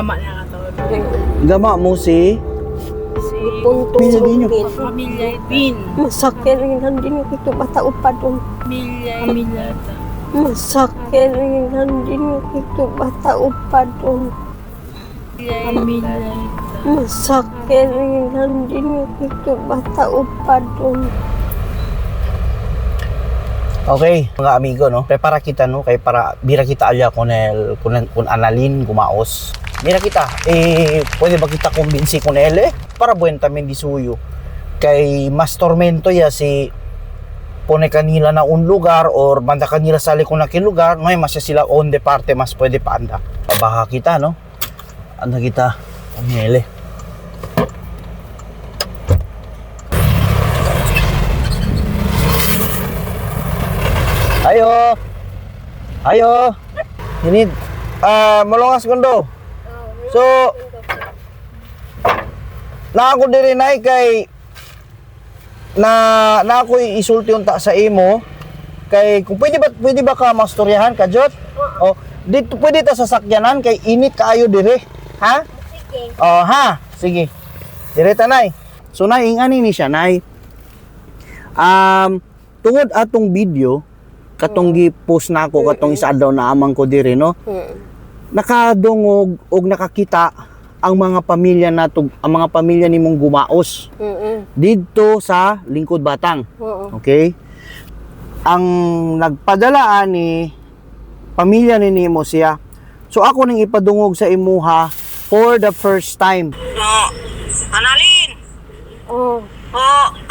Gama na katawag. Gama mo si Punto Pamilya Bin. masakit rin din ito bata upadon. Pamilya ta. Masakit rin din ito bata upadon. Pamilya ta. Masakit rin din ito bata upadon. Okay, mga amigo, no? Prepara kita, no? Kay para bira kita alya kun analin gumaos. Mira kita, pwede ba kita kumbinsi kun para buwan tamin di suyo. Kay mas tormento ya si pone kanila na un lugar or banda kanila sali kung nakin lugar, no? Mas sila on de parte, mas pwede pa anda. Pabaha kita, no? Anda kita, kumele. Ayo. Ayo. Ini molongas kondo. So na ako diri nay kay na ako isulti unta sa imo kay kung pwede ba ka mastoryahan ka jot? Oh, dito pwede ta sasakyanan kay init kaayo diri. Ha? Sige. Oh, ha. Sige. Dire ta nay. So nay ingani ni siya nay. Tungod atong video katong gi-post na ako katong isa daw na amang ko diri no. Nakadungog og nakakita ang mga pamilya nato, ang mga pamilya nimong gumaos. Didto sa Lingkod Batang. Okay? Ang nagpadala ni pamilya ni Nimo siya. So ako nang ipadungog sa imuha for the first time. Analin. Oh.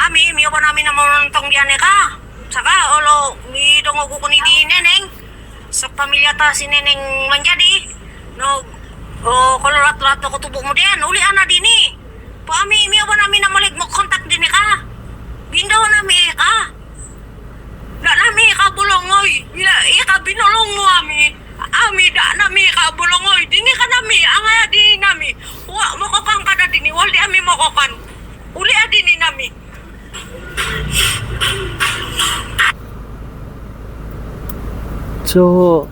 Ami, miyo ko namin naman tong diyan ka. Saka, olo, mi dungog ko ni Neneng. Sa pamilya ta si Neneng manjadi. No, kolorat-lat ko tubo mo diyan. Uli ana dini. Paami, miyo ba namin na malig mo kontak din ka. Bindaw na mi ka. Da na mi ka bulongoy. Bila ika binulong mo ami. Ami da na mi ka bulongoy. Dini ka na mi, angaya dini nami. Wa mo ko kang kada dini, wali ami mo ko kan. Uli adini nami. So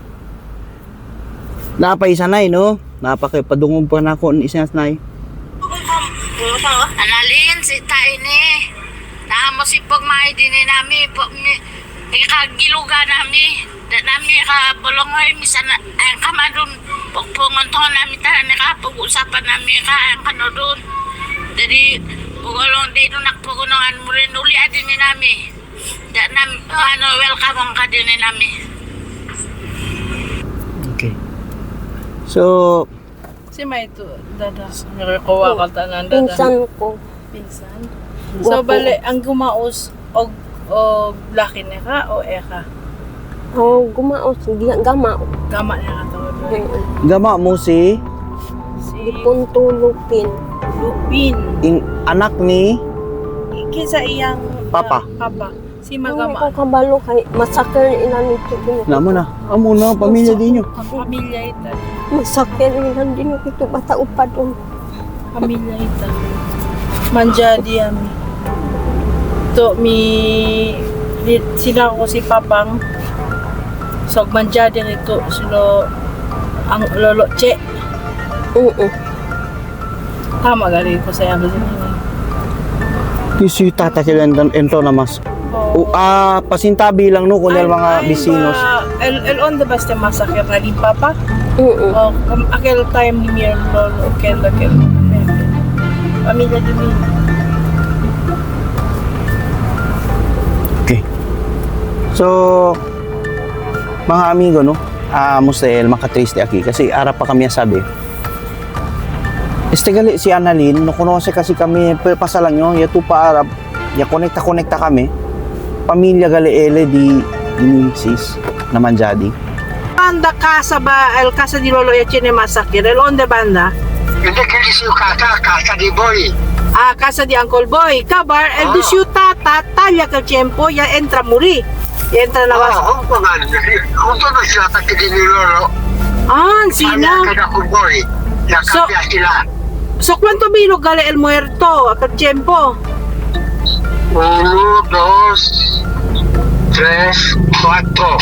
napaisanay no? Napakay padungog pa na ako ni isang nay. Analin, si tayo ni. Naamo si pagmay din nami. Ikagiluga nami. Nami ka bulongoy. Misan ang kamadun. Pagpungon to nami tayo ka. Pag-usapan nami ka. Ang kanodun. Jadi, pagulong dito nakpugunungan mo rin. Uli adin ni nami. Welcome ka din ni nami. Okay. So Si may ito, dada. Nakakuha ka tanan, dada. Pinsan ko. Pinsan. So, bale, ang gumaos o laki na ka o eka? Oh, gumaos. Gama. Gama na katawag. gama mo si Si Punto Lupin. Lupin. anak ni Kinsa iyang Papa. Papa. Si Ano ko Magama. kabalo kay masakit rin ito. Namo na. Amo na pamilya dinyo. Ang pamilya ita. Masakit rin din ito bata upadon. Pamilya ita. Manjadi ami. To sila ko si Papang. So manjadi rito silo ang lolo Che. Tama gali ko sa yago din. Kisi tata kilandan ento na mas. Pasintabi lang no kunel mga bisinos. El on the best masakit na din Papa. Akil time ni Mir lolo akil. Pamilya din mi. Okay. So mga amigo no, Musel makatriste aki kasi arap pa kami sabi. Gali si Annalyn, no kunose kasi kami pasalang nyo, yato pa arap, ya konekta kami. Pamilya gali ele di Minsis naman jadi. Banda casa ba el casa di lolo ya tiene masakit. El on the banda. Hindi kaya si kaka di boy. Casa di Uncle Boy. Kabar, el di siya tata, talya ka tiempo, ya entra muri. Ya entra na was. Oo, pangalan niya. Kung to na sila takili ni Lolo. Sila. Kaya kung boy. Nakapya sila. So, kwanto bilog gali el muerto, ka tiempo? 1, 2, 3, 4.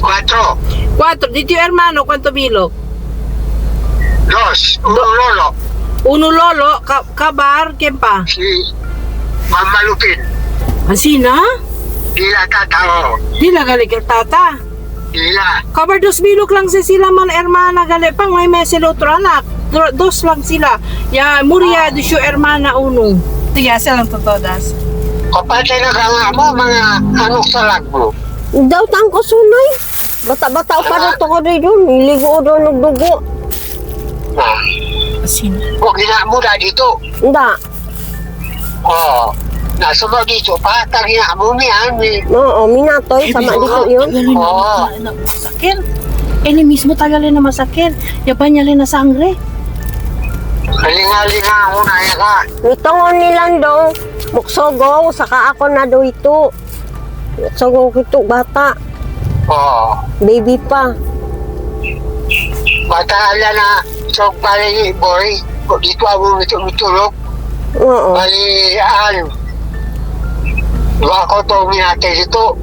4. 4. Dito yung hermano, kwanto bilog? Dos, uno lolo, Uno lolo, kabar, kempa. si Mama Lupin. Asina? Dila tatao. Dila gali ka tata. Dila. Kabar dos bilog lang sila man hermana gali pang may sila otro anak. Dos lang sila. Ya Muria dusyo hermana uno. Tiga silang totodas. Kapatay na ka nga mo, mga anok sa lagbo. Daw tang ko sunoy. Bata-bata pa rin ko rin doon. Niligo doon nagdugo. Asina. Huwag gina mo na dito. Nda. Oo. Nasa mo dito, patag gina mo niyan. Oo, minatoy. Sama dito yun. Tagalin Oo. na masakit. Ini mismo tagalin na masakit. Yapan niya rin na sangre. Kalinga-linga ako na yan ka. Nitongon nilang daw. Muksogo. Saka ako na daw ito. Muksogo ko ito. Bata. Oo. Baby pa. Bata ala na, so bali boy, dito ako mitulog. Oo. Bali, diba ako to minatay dito.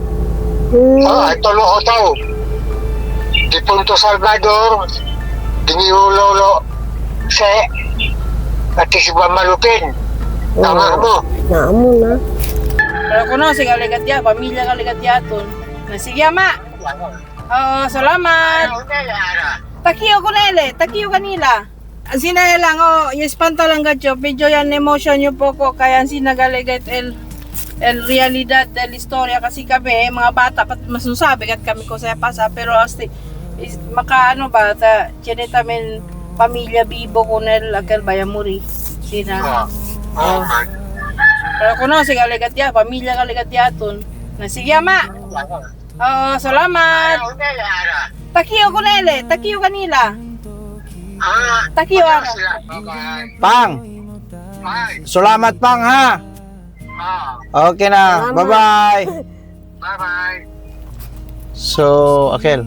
Tulo ko to. Di Punto Salvador, Dinilolo, pati si Bamalupin. Tama mo. Naamo na. Pero kuno si kaligatya, pamilya kaligatya ton. Na sige ama. Oo, salamat. Takiyo ko nele, takiyo kanila. Ang sinaya lang, yes panta lang gadyo, medyo yan emotion nyo po ko, kaya ang sinagaligat el realidad del historia kasi kami, mga bata, pat masusabi kat kami ko sa pasa, pero asti, maka ano ba, tiyan tamin pamilya bibo ko nel, akal bayamuri. Sina. Oh, Pero kuno si kaligatya, pamilya kaligatya ton. Na sige ama. Oo, salamat. Takiyo ko nele, takiyo kanila. Takiyo ako. Pang, Bye. salamat Pang ha. Okay na, Salamat. bye-bye. Bye-bye. So, Akel.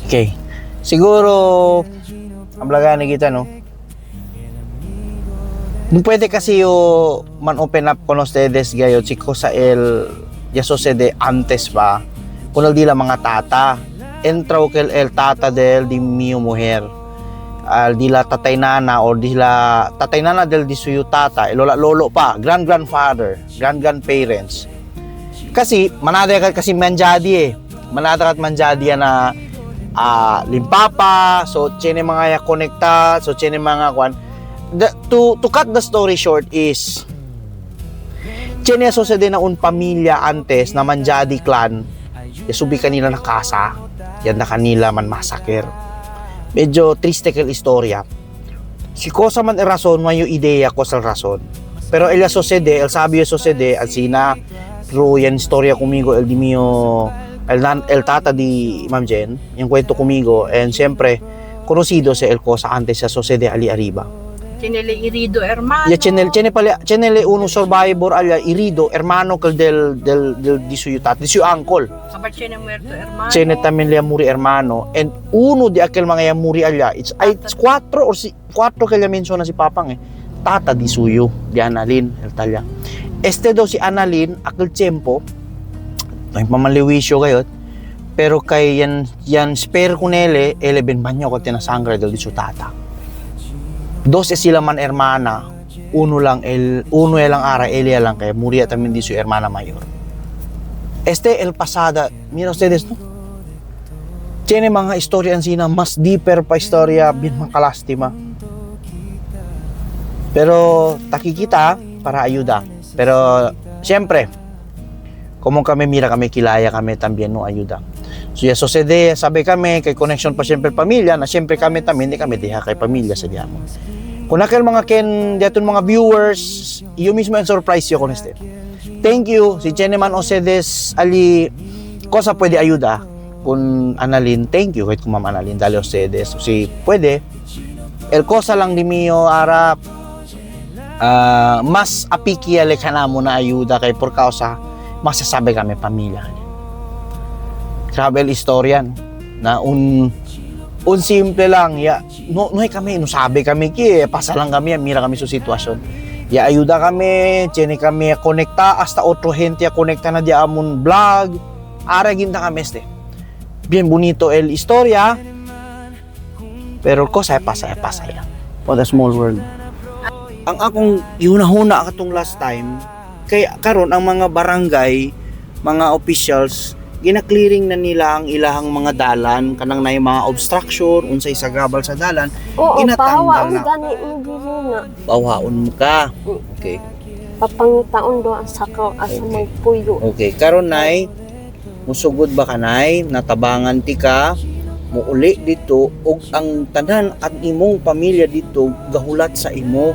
Okay. Siguro, amblagan kita, no? Nung pwede kasi yo man open up con ustedes gayo, chico sa ya sucede antes pa, kung di la mga tata, entraw kel el tata del di mio mujer. Al di la tatay nana or di la tatay nana del di suyo tata, lola lolo pa, grandfather, grandparents. Kasi manada kasi manjadi manada kat manjadi na limpapa, so chene mga ya konekta, so chene mga kwan. To cut the story short is chene sucede na un pamilya antes na manjadi clan, subi kanila na kasa, yan na kanila man massacre. Medyo triste kel istorya. Si cosa man rason, mayo ideya ko sa rason. Pero el sucede, el sabio sucede, asina, pero yan istorya kumigo, el di mio, el tata di Ma'am Jen, yung kwento kumigo, and siyempre, conocido si el cosa antes sa sucede ali arriba. Chinele irido hermano. Ya chenele uno survivor alya irido hermano kel del di suyo tat, di suyo uncle. Kabar chene muerto hermano. Chene también le muri hermano, and uno di aquel mga muri alya, it's 4 kaya menciona si papang tata di suyo di Annalyn el talya. Este daw si Annalyn aquel tiempo may pamaliwisyo kayo, pero kay yan spare kunele 11 banyo ko tinasangre del di suyo tata. Dos sila man hermana, uno lang ara Elia lang kaya muria también di su hermana mayor. El pasada, mira ustedes, no? Tiene mga istorya sina mas deeper pa istorya bin makalastima. Pero takikita para ayuda. Pero siyempre, como kami mira kami kilaya kami también no ayuda. So ya sucede, sabi kami kay connection pa siyempre pamilya na siyempre kami también kami diha kay pamilya sa diamo. Kung nakil mga diaton mga viewers, iyo mismo ang surprise yo con este. Thank you si Cheneman Ocedes ali cosa pwede ayuda kun Annalyn. Thank you kay Ma'am Annalyn dali Ocedes. Si pwede el cosa lang di mio ara mas apiki ale kana mo na ayuda kay por causa masasabi kami pamilya. Travel historian na un simple lang ya no kami no sabi kami ki pasa lang kami mira kami sa sitwasyon ya ayuda kami tiene kami konekta hasta otro gente ya konekta na di amon vlog Ara ginta kami este. Bien bonito el historia. Pero ko saya pa. What a small world. Ang akong yunahuna katong last time, kay karon ang mga barangay, mga officials, gina-clearing na nila ang ilahang mga dalan, kanang na yung mga obstruction, unsay sagabal sa dalan, Oo, ginatanggal pahawaon na. gani mo dili na. Bawaon mo ka. Okay. Papangitaon do ang sakaw asa magpuyo. Okay, karon nay, musugod ba kanay, natabangan ti ka, muuli dito, ug ang tanan at imong pamilya dito, gahulat sa imo.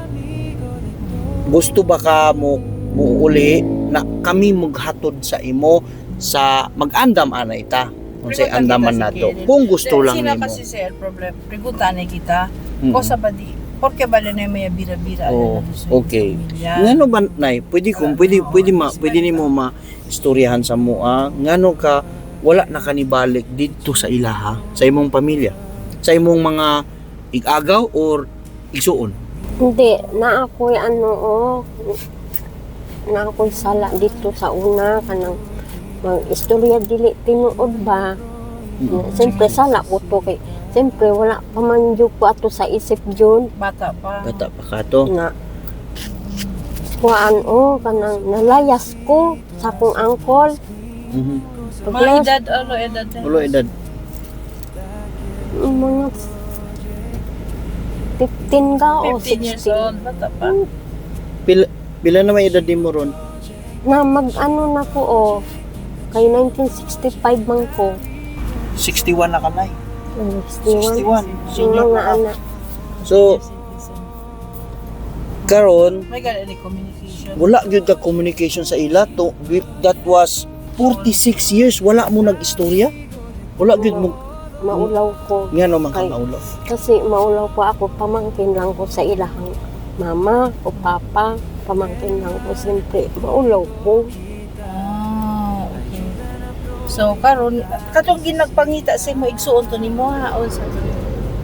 Gusto ba ka mo muuli na kami maghatod sa imo sa mag-andam ana ita? Kung say Preguntan andaman kita na si to. Kenneth. Kung gusto lang Sina nimo. kasi sir, problem. Pregunta na kita. Mm. Kosa ba di? Porque ba na may bira-bira? Oh, ano, sa okay. pamilya? Ngano ba nay, pwede nimo ma-istoryahan sa mua, ngano ka wala na kanibalik dito sa ilaha, sa imong pamilya, sa imong mga igagaw or igsuon? Hindi, na ako'y na ako'y sala dito sa una, kanang istorya dili tinuod ba. Siyempre sala ko to kay, siyempre wala pa man jud ko ato sa isip jud Bata pa. Bata pa ka to. na kuan kanang nalayas ko sa akong angkol. Mhm. Mga edad, edad na. Ulo edad. Mga 15 ka o 15 years 16. old, bata pa. Pila na may edad mo ron? Na mag-ano na ko kay 1965 man ko. 61 na ka nay. 61. 61. Senior Mga na ka. anak. So, karon May ganun communication. wala gyud ka communication sa ila to. That was 46 years wala mo nag-istorya. Wala gyud mo Maulaw ko. ngano man Ay. ka naulo. Kasi maulaw ko ako, pamangkin lang ko sa ilahang mama o papa. Pamangkin lang ko, siyempre maulaw ko. Ah, okay. So, karon katong ginagpangita sa mo igsuon to nimo ha o sa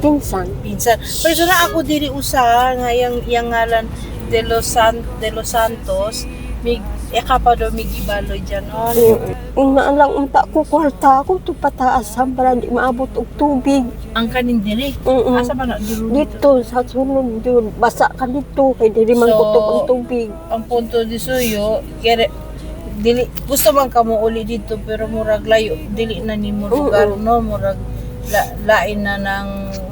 Pinsan. pinsan. Pero na ako diri usa nga yang ngalan de los Santos, mig pa do mig ibaloy diyan on. Yung naalang unta ko, kwarta ako, ito pataasan para di maabot og tubig. Ang kanin diri. Mm-mm. Asa ba na diro dito? Dito, sa sunod yun, basa ka dito, kay dili man So, kutok ang tubig. Ang punto di suyo, kere dili gusto man ka mo uli dito pero murag layo dili na ni mo lugar no murag lain na ng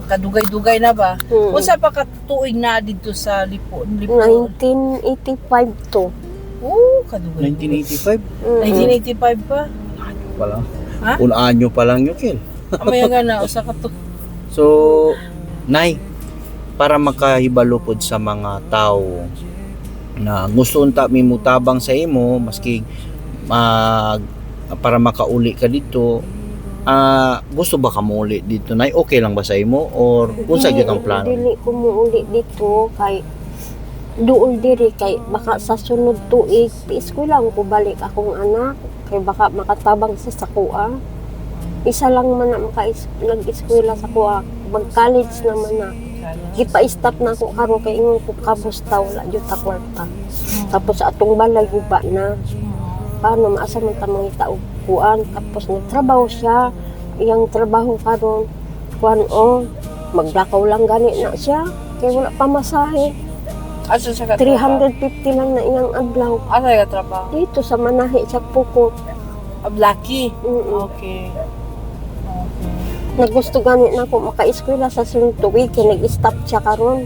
kadugay-dugay na ba. Unsa pa ka tuig na dito sa Lipo? 1985 to. Oh, kadugay. 1985 1985 pa. pala. Ha? Un anyo pa lang yun, Kel. Amaya nga na usa ka to. So, nay, para makahibalo pod sa mga tao na gusto unta mi mutabang sa imo maski para makauli ka dito, gusto ba ka muuli dito, nay? Okay lang ba sa imo or unsa gyud ang plano? Dili ko muuli dito kay duol diri kay baka sa sunod tuig eskwela ko balik akong anak kay baka makatabang sa sakua. Isa lang man na nag-eskwela sa kuha, mag-college naman na. Gipa-stop na ako karon kay ingon ko kabusta wala jud ta kwarta. Tapos atong balay guba na. Paano maasa man ta mangita og kuan tapos nagtrabaho siya. Iyang trabaho karon kuan maglakaw lang gani na siya kay wala pa masahe. Asa sa 350 lang na iyang adlaw. Asa ka trabaho? Dito sa Manahi sa Pukot. Blackie. Mm-mm. Okay. Nagusto gani na ako maka-eskwela sa sunod tuig kay nag-stop siya karon.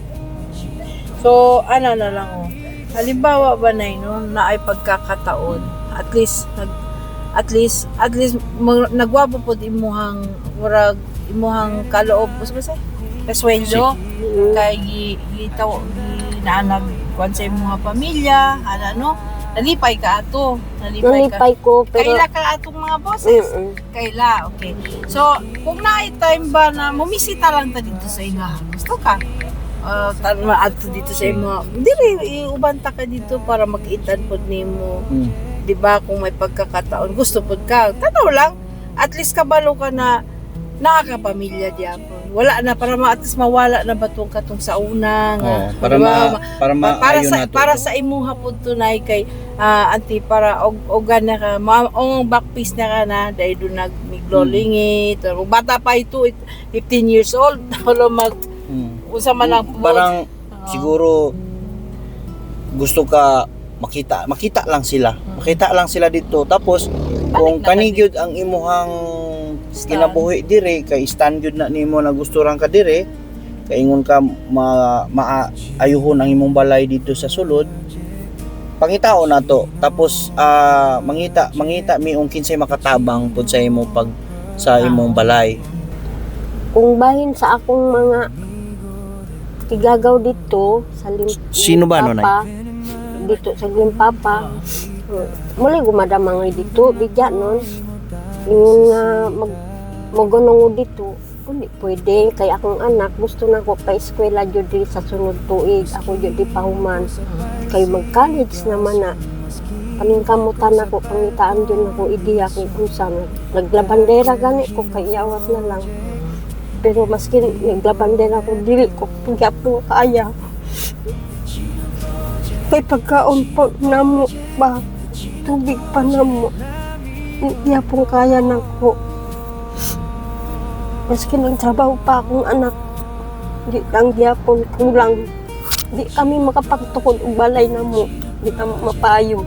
So, ano na lang halimbawa ba na na ay pagkakataon, at least nagwabo po imuhang murag imuhang kaloob sa basta kasweldo kay ginanag kwan sa imong pamilya ano nalipay ka ato Nalipay ko pero kaila ka atong mga bosses kaila okay so kung naay time ba na mumisita lang ta dito sa ilaha gusto ka tanma ato dito sa imo dili iubanta ka dito para makitan pod nimo di ba kung may pagkakataon gusto pod ka tanaw lang at least kabalo ka na nakakapamilya diyan wala na para at least mawala na batong katong sa una nga. para Diba? para maayo na to. Para sa imuha pud tunay kay anti para og na ka ang backpiece na ka na dahil do nagmiglolingit. Bata pa ito 15 years old wala mag usa man lang Parang siguro gusto ka makita lang sila. Makita lang sila dito. Tapos kung kanigyud ang imuhang kinabuhi dire kay stand gyud na nimo na gusto rang ka dire kay ingon ka maayuhon ang imong balay dito sa sulod. Pangitao na to. Tapos mangita miong kinsay makatabang pud sa imo pag sa imong balay. Kung bahin sa akong mga tigagaw dito sa Sino ba, Limpapa, dito sa Limpapa, muli gumadamangay dito, bigyan nun. Yung magunong dito, hindi pwede. Kaya akong anak, gusto na ko pa-eskwela dyan di sa sunod tuig. Ako dyan di pahuman. Kaya mag-college naman na. Paningkamutan ako, pangitaan dyan ako, ideya kung kusan. Naglabandera gani ko, kaya awat na lang. Pero maski naglabandera ko, dili ko, pagya po kaya. Kay pagkaon po na mo ba, tubig pa na mo. Hindi po kaya na ko. Maski nagtrabaho pa akong anak, di lang gyapon kulang. Di kami makapagtukod og balay na mo, di kami mapayo.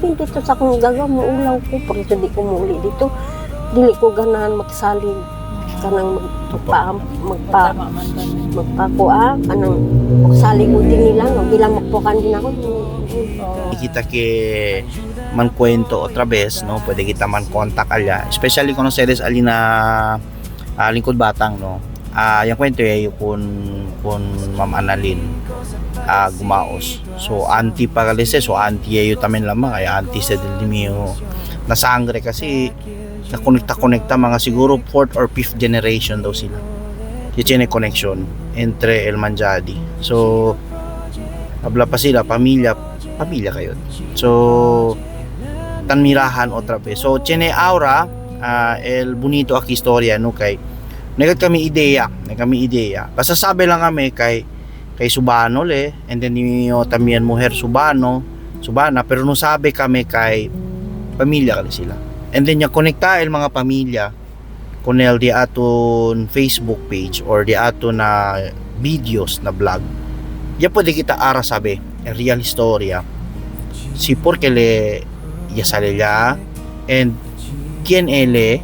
Hindi to sa akong gagaw mo ulaw ko, pero di ko muli dito. Dili ko ganahan magsalig kanang magpakuha kanang magsalig mo din nila, no? Bilang magpukan din ako. Kita que man kwento otra vez, no? Pwede kita man contact alya, especially kung series ali na lingkod batang, no? Yung kwento kun Ma'am Annalyn gumaos. So anti paralysis, so anti yayo tamen lamang ay anti sa dilimiyo na sangre kasi nakonekta mga siguro 4th or 5th generation daw sila. Yung connection entre El Manjadi. So habla pa sila pamilya kayo. So tanmirahan otra vez. So tiene aura el bonito aquí historia, no, kay nagad kami ideya. Basta sabi lang kami kay Subano le, and then niyo también mujer Subana, pero no sabi kami kay pamilya kali sila. And then yung konekta el mga pamilya con el di aton Facebook page or di aton na videos na vlog. Ya pwede kita ara sabi en real historia. Si porque le ya sale ya and quién ele.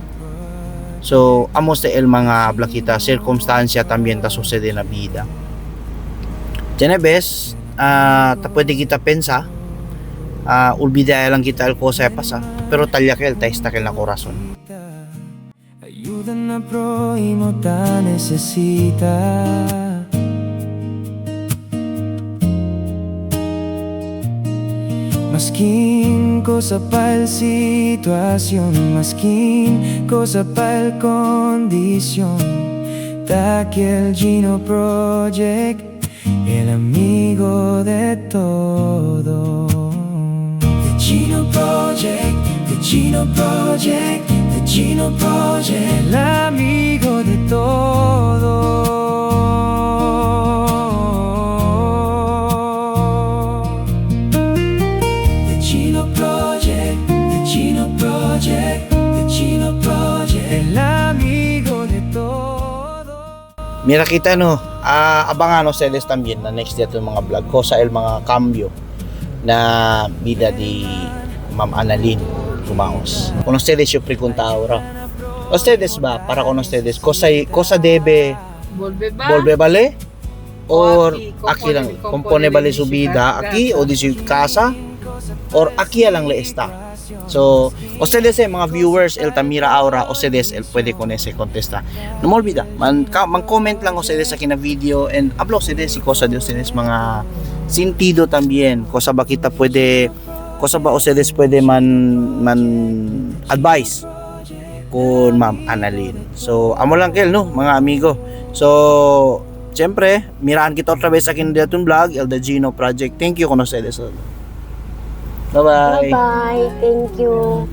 So amos de el mga blakita circunstancia también ta sucede na vida. Tiene ves ta pwede kita pensa olvidar lang kita el cosa pasa, pero talya que el taista que la corazón. Ayuda na prójimo ta necesita. Maskin cosa pa el situación, maskin cosa pa el condición. Ta que el Gino Project, el amigo de todo. Gino Project, the Gino Project, the Gino Project, el amigo de todo. The Gino Project, the Gino Project, the Gino Project, el amigo de todo. Mira kita no, abangan ustedes también na next dito mga vlog ko sa el mga cambio na vida di Ma'am Annalyn Gumaos. Con ustedes yo preguntaba ahora. Ustedes ba para con ustedes cosa debe volver vale or aquí lang compone vale su vida aquí o di su casa or aquí lang le está. So, ustedes mga viewers el Tamira ahora ustedes el puede con ese contesta. No me olvida, man comment lang ustedes aquí na video and hablo ustedes si cosa de ustedes mga sentido también, cosa ba ustedes puede man advice con Ma'am Annalyn. So, amo lang kel no, mga amigo. So, siyempre, mirahan kita otra vez aquí na ditong vlog, El Gino Project. Thank you con ustedes. Bye-bye. Bye-bye. Thank you.